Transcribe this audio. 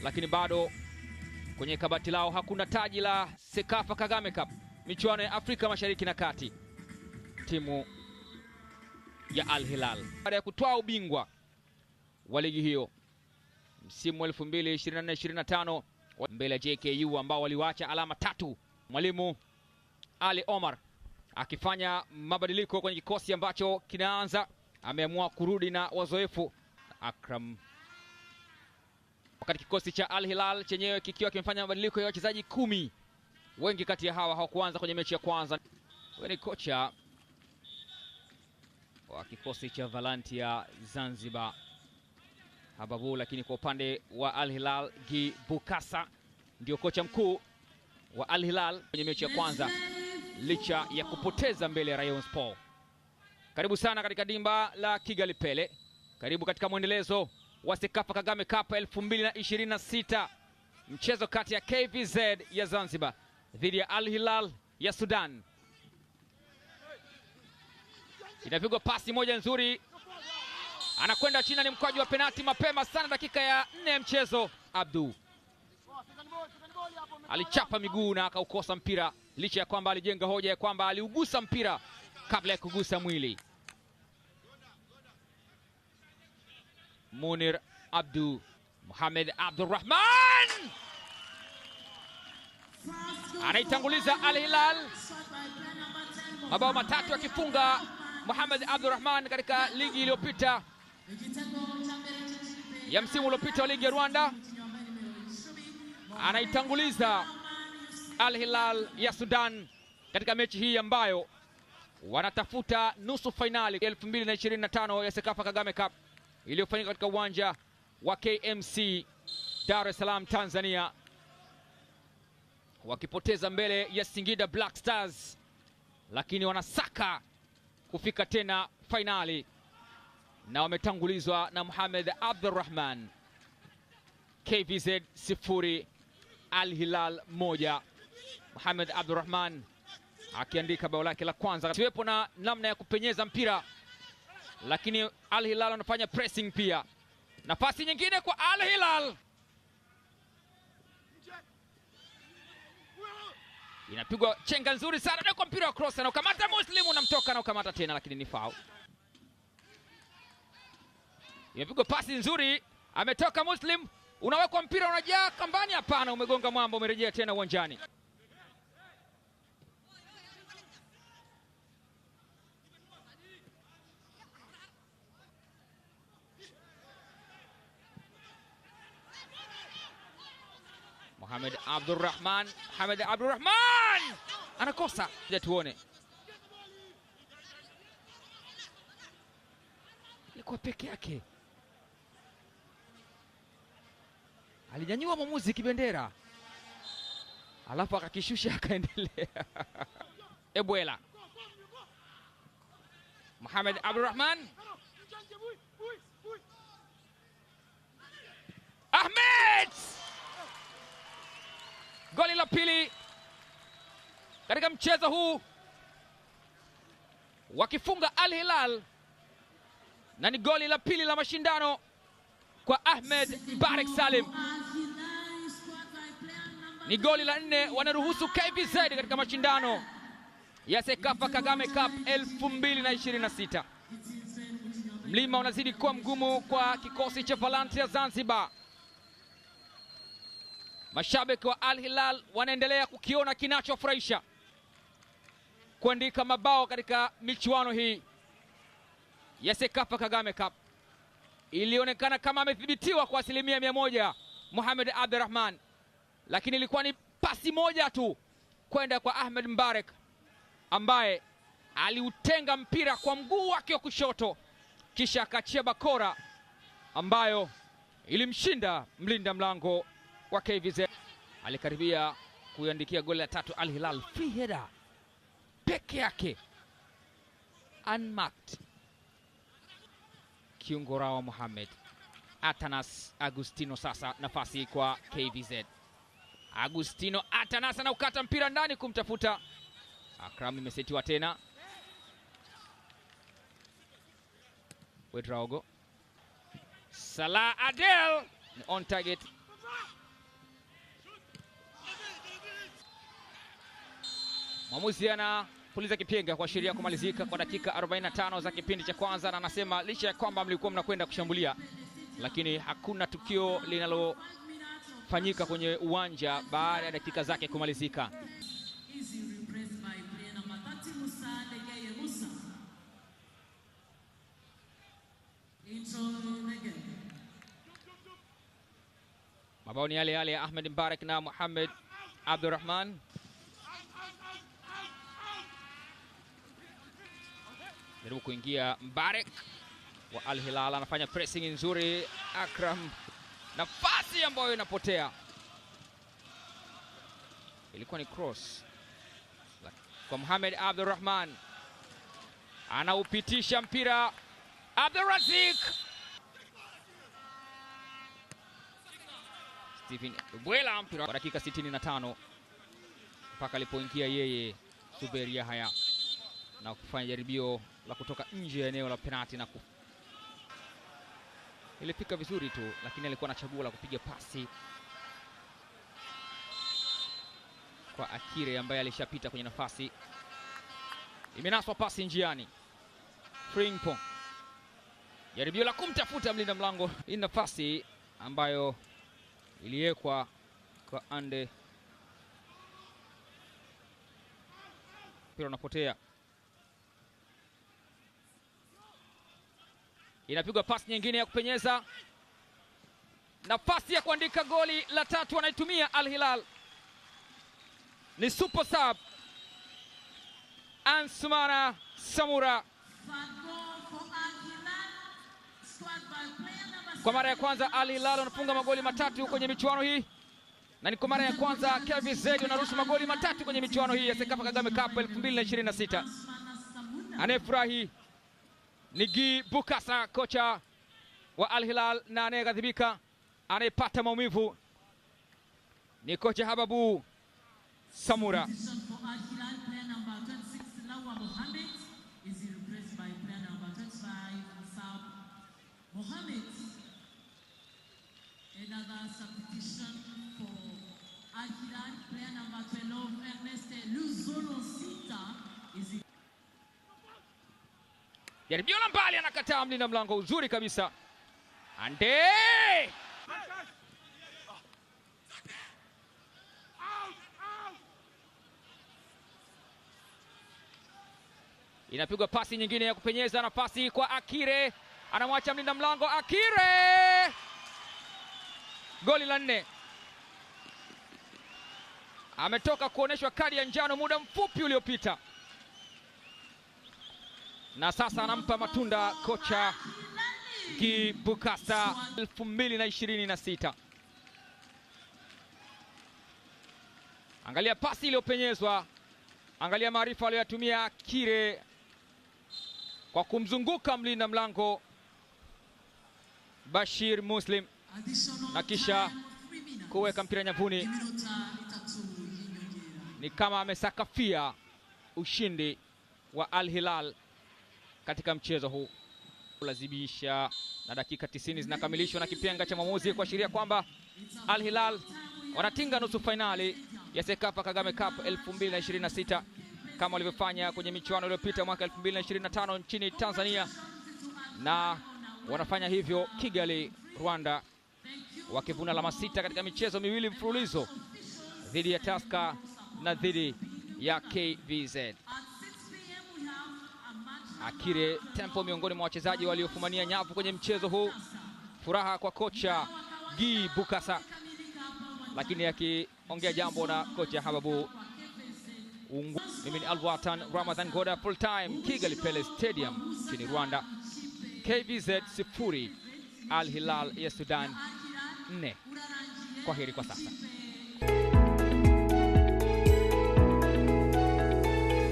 lakini bado kwenye kabati lao hakuna taji la Sekafa Kagame Cup, michuano ya Afrika Mashariki na Kati. Timu ya Al Hilal baada ya kutwaa ubingwa wa ligi hiyo msimu wa 2024-2025 mbele ya JKU ambao waliwacha alama 3. Mwalimu Ali Omar akifanya mabadiliko kwenye kikosi ambacho kinaanza, ameamua kurudi na wazoefu Akram, wakati kikosi cha Al Hilal chenyewe kikiwa kimefanya mabadiliko ya wachezaji 10. Wengi kati ya hawa hawakuanza kwenye mechi ya kwanza. Huyo ni kocha wa kikosi cha Valantia Zanzibar Hababu, lakini kwa upande wa Al Hilal Gi Bukasa ndio kocha mkuu wa Al Hilal kwenye mechi ya kwanza licha ya kupoteza mbele ya Rayon Sport. Karibu sana katika dimba la Kigali Pele. Karibu katika mwendelezo wa Sekafa Kagame Cup 2026. Mchezo kati ya KVZ ya Zanzibar dhidi ya Al Hilal ya Sudan. Inapigwa pasi moja nzuri. Anakwenda chini, ni mkwaju wa penalti mapema sana dakika ya 4 ya mchezo. Abdu alichapa miguu na akaukosa mpira, licha ya kwamba alijenga hoja ya kwamba aliugusa mpira kabla ya kugusa mwili. Munir Abdu, Mohamed Abdurrahman anaitanguliza Al Hilal, mabao 3 akifunga Mohamed Abdurrahman katika ligi iliyopita ya msimu uliopita wa ligi ya Rwanda. Anaitanguliza Al Hilal ya Sudan katika mechi hii ambayo wanatafuta nusu fainali 2025 ya Sekafa Kagame Cup iliyofanyika katika uwanja wa KMC Dar es Salaam, Tanzania, wakipoteza mbele ya Singida Black Stars, lakini wanasaka kufika tena fainali na wametangulizwa na Mohamed Abdurrahman. KVZ 0 Al Hilal 1. Mohamed Abdurrahman akiandika bao lake la kwanza. Siwepo na namna ya kupenyeza mpira, lakini Al Hilal wanafanya pressing pia. Nafasi nyingine kwa Al Hilal, inapigwa chenga nzuri sana na kwa mpira wa cross, na ukamata Muslim, unamtoka na ukamata tena, lakini ni foul. Inapigwa pasi nzuri, ametoka Muslim, unawekwa mpira unajaa kambani, hapana, umegonga mwamba, umerejea tena uwanjani. Mohamed Abdurrahman anakosa. Tuone, alikuwa peke yake, alinyanyua mwamuzi kibendera alafu akakishusha akaendelea. Ebwela, Mohamed Abdurrahman, Ahmed, goli la pili katika mchezo huu, wakifunga Al Hilal, na ni goli la pili la mashindano kwa Ahmed Mbarek Salim. Ni goli la 4 wanaruhusu KVZ katika mashindano ya Sekafa Kagame Cup 2026. Mlima unazidi kuwa mgumu kwa kikosi cha Valantia Zanzibar. Mashabiki wa Al Hilal wanaendelea kukiona kinachofurahisha, kuandika mabao katika michuano hii ya Sekafa Kagame Cup. Ilionekana kama amethibitiwa kwa 100% Mohamed Abdurrahman, lakini ilikuwa ni pasi moja tu kwenda kwa Ahmed Mbarek ambaye aliutenga mpira kwa mguu wake wa kushoto, kisha akachia bakora ambayo ilimshinda mlinda mlango wa KVZ. Alikaribia kuiandikia goli la 3 Al Hilal, free header peke yake, unmarked. Kiungo Rawa Mohamed Atanas Agustino, sasa nafasi kwa KVZ. Agustino Atanas anaukata mpira ndani kumtafuta Akram, imesetiwa tena. Wedraogo, Salah Adel on target, Mwamuzi anapuliza kipenga kuashiria kumalizika kwa dakika 45 za kipindi cha kwanza, na anasema licha ya kwamba mlikuwa mnakwenda kushambulia, lakini hakuna tukio linalofanyika kwenye uwanja baada ya dakika zake kumalizika. Mabao ni yale yale ya Ahmed Mbarak na Mohamed Abdurrahman. Jaribu kuingia Mbarak wa Al Hilal, anafanya pressing nzuri. Akram, nafasi ambayo inapotea, ilikuwa ni cross kwa Mohamed Abdurrahman, anaupitisha mpira Abdurrazik. Steven Bwela mpira kwa dakika 65 mpaka alipoingia yeye Zubair Yahya na kufanya jaribio la kutoka nje ya eneo la penalti, na ilifika vizuri tu, lakini alikuwa na chaguo la kupiga pasi kwa Akire ambaye alishapita kwenye nafasi. Imenaswa pasi njiani. Frimpong, jaribio la kumtafuta mlinda mlango. Hii nafasi ambayo iliwekwa kwa Ande, mpira unapotea. Inapigwa pasi nyingine ya kupenyeza, nafasi ya kuandika goli la tatu wanaitumia Al Hilal. Ni super sub Ansumana Samura. Kwa mara ya kwanza Al Hilal wanafunga magoli matatu kwenye michuano hii, na ni kwa mara ya kwanza KVZ wanaruhusu magoli matatu kwenye michuano hii ya Sekafa Kagame Cup 2026. Anayefurahi ni Guy Bukasa, kocha wa Al Hilal, na anayeghadhibika, anayepata maumivu ni kocha Hababu Samura. Another substitution for Al Hilal, player number 12, Ernest Luzolosita is Jaribio la mbali, anakataa mlinda mlango, uzuri kabisa. Ande inapigwa pasi nyingine ya kupenyeza, nafasi kwa Akire, anamwacha mlinda mlango Akire. Goli la 4. Ametoka kuoneshwa kadi ya njano muda mfupi uliopita, na sasa anampa matunda kocha Guy Bukasa 2026. Angalia pasi iliyopenyezwa, angalia maarifa aliyotumia Akire kwa kumzunguka mlinda mlango Bashir Muslim na kisha kuweka mpira nyavuni. Ni kama amesakafia ushindi wa Al Hilal katika mchezo huu. Kulazimisha, na dakika 90 zinakamilishwa na kipenga cha mwamuzi kuashiria kwamba Al Hilal wanatinga nusu fainali ya Sekafa Kagame Cup 2026 kama walivyofanya kwenye michuano iliyopita mwaka 2025 nchini Tanzania, na wanafanya hivyo Kigali, Rwanda, wakivuna alama 6 katika michezo miwili mfululizo dhidi ya Tusker na dhidi ya KVZ. Akire Tempo miongoni mwa wachezaji waliofumania nyavu kwenye mchezo huu. Furaha kwa kocha Guy Bukasa, lakini akiongea jambo na kocha Hababu. Mimi ni Alwatan Ramadhan Goda, full time Kigali Pele Stadium nchini Rwanda. KVZ 0, Al Hilal ya Sudan 4. Kwaheri kwa sasa.